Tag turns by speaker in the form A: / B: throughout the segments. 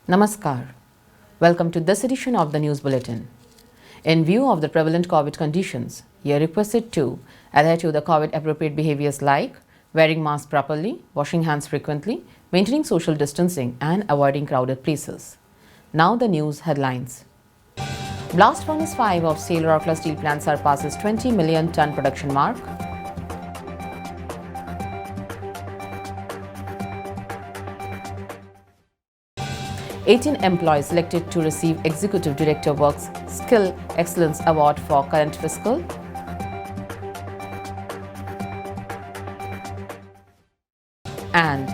A: Namaskar. Welcome to this edition of the News Bulletin. In view of the prevalent COVID conditions, you are requested to adhere to the COVID-appropriate behaviors like wearing masks properly, washing hands frequently, maintaining social distancing and avoiding crowded places. Now the news headlines. Blast Furnace 5 of SAIL Rourkela Steel Plant surpasses 20 million ton production mark. $18 employees selected to receive Executive Director Works Skill Excellence Award for current fiscal. And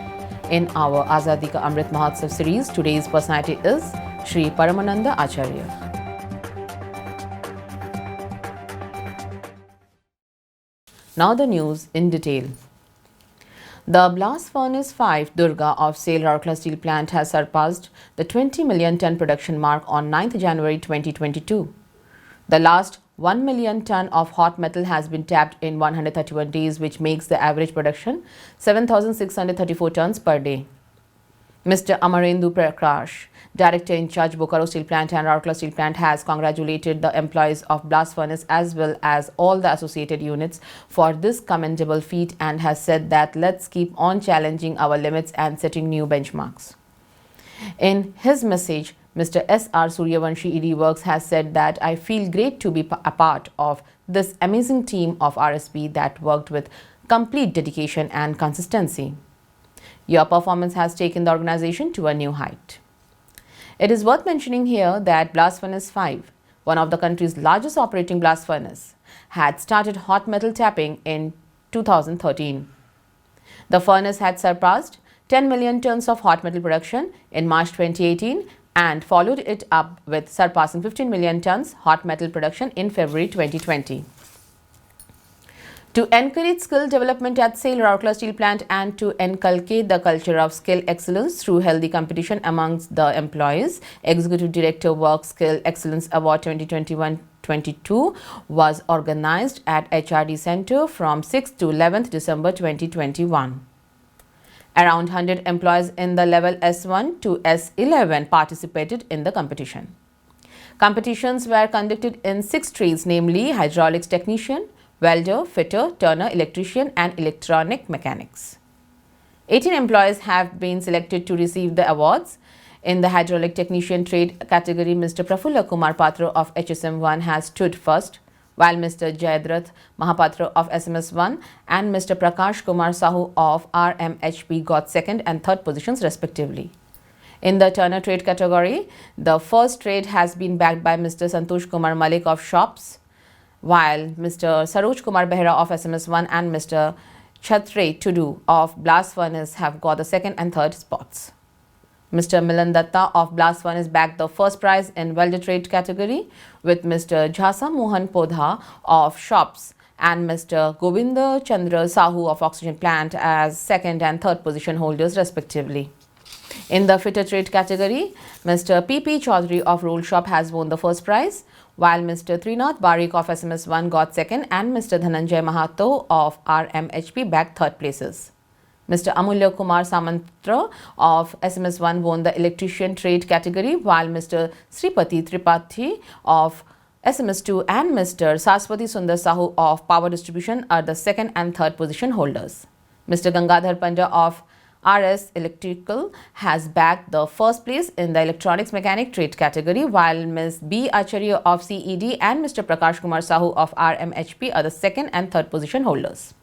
A: in our Azadi Ka Amrit Mahotsav series, today's personality is Shri Paramananda Acharya. Now the news in detail. The Blast Furnace 5 Durga of SAIL Rourkela Steel Plant has surpassed the 20 million ton production mark on 9th January 2022. The last 1 million ton of hot metal has been tapped in 131 days, which makes the average production 7,634 tons per day. Mr. Amarendu Prakash, Director in charge Bokaro Steel Plant and Rourkela Steel Plant, has congratulated the employees of Blast Furnace as well as all the associated units for this commendable feat and has said that let's keep on challenging our limits and setting new benchmarks. In his message, Mr. S.R. Suryavanshi ED Works has said that I feel great to be a part of this amazing team of RSP that worked with complete dedication and consistency. Your performance has taken the organization to a new height. It is worth mentioning here that Blast Furnace 5, one of the country's largest operating blast furnace, had started hot metal tapping in 2013. The furnace had surpassed 10 million tons of hot metal production in March 2018 and followed it up with surpassing 15 million tons hot metal production in February 2020. To encourage skill development at SAIL Rourkela Steel Plant and to inculcate the culture of skill excellence through healthy competition amongst the employees, Executive Director Work Skill Excellence Award 2021-22 was organized at HRD Center from 6th to 11th December 2021. Around 100 employees in the level S1 to S11 participated in the competition. Competitions were conducted in 6 trades, namely hydraulics technician, welder, fitter, turner, electrician and electronic mechanics. 18 employees have been selected to receive the awards. In the hydraulic technician trade category, Mr. Prafulla Kumar Patra of HSM1 has stood first, while Mr. Jayadrath Mahapatra of SMS1 and Mr. Prakash Kumar Sahu of RMHP got second and third positions respectively. In the turner trade category, the first trade has been bagged by Mr. Santosh Kumar Malik of shops, while Mr. Saroj Kumar Behra of SMS1 and Mr. Chhatre Tudu of Blast Furnace have got the second and third spots. Mr. Milan Datta of Blast Furnace bagged the first prize in welder trade category, with Mr. Jhasa Mohan Podha of shops and Mr. Govinda Chandra Sahu of oxygen plant as second and third position holders respectively. In the fitter trade category, Mr. P.P. Chaudhary of roll shop has won the first prize, while Mr. Trinath Barik of SMS1 got second and Mr. Dhananjay Mahato of RMHP bagged third places. Mr. Amulya Kumar Samantra of SMS1 won the electrician trade category, while Mr. Sripati Tripathi of SMS2 and Mr. Saraswati Sundar Sahu of power distribution are the second and third position holders. Mr. Gangadhar Panda of RS Electrical has bagged the first place in the electronics mechanic trade category, while Ms. B. Acharya of CED and Mr. Prakash Kumar Sahu of RMHP are the second and third position holders.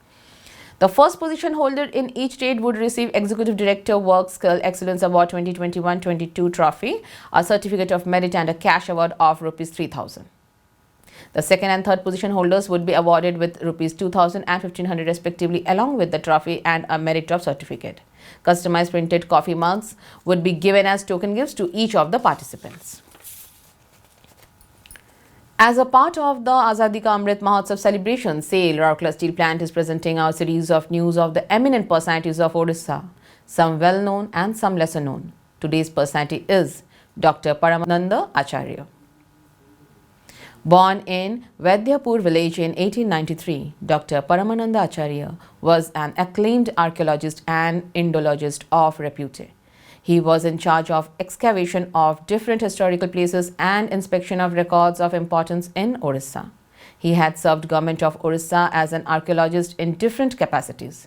A: The first position holder in each trade would receive Executive Director Work Skill Excellence Award 2021-22 trophy, a certificate of merit and a cash award of Rs 3,000. The second and third position holders would be awarded with Rs 2,000 and 1,500 respectively, along with the trophy and a merit drop certificate. Customized printed coffee mugs would be given as token gifts to each of the participants. As a part of the Azadi Ka Amrit Mahotsav celebration, SAIL Rourkela Steel Plant is presenting our series of news of the eminent personalities of Odisha, some well-known and some lesser-known. Today's personality is Dr. Paramananda Acharya. Born in Vaidyapur village in 1893, Dr. Paramananda Acharya was an acclaimed archaeologist and Indologist of repute. He was in charge of excavation of different historical places and inspection of records of importance in Orissa. He had served government of Orissa as an archaeologist in different capacities.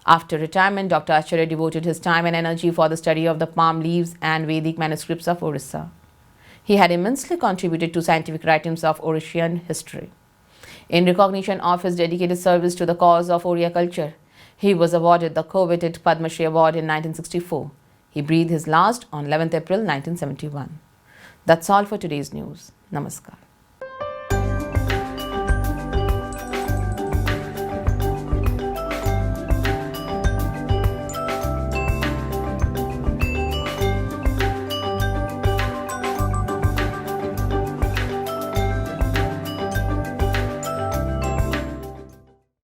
A: After retirement, Dr. Acharya devoted his time and energy for the study of the palm leaves and Vedic manuscripts of Orissa. He had immensely contributed to scientific writings of Orisian history. In recognition of his dedicated service to the cause of Oriya culture, he was awarded the coveted Padma Shri Award in 1964. He breathed his last on 11th April 1971. That's all for today's news. Namaskar.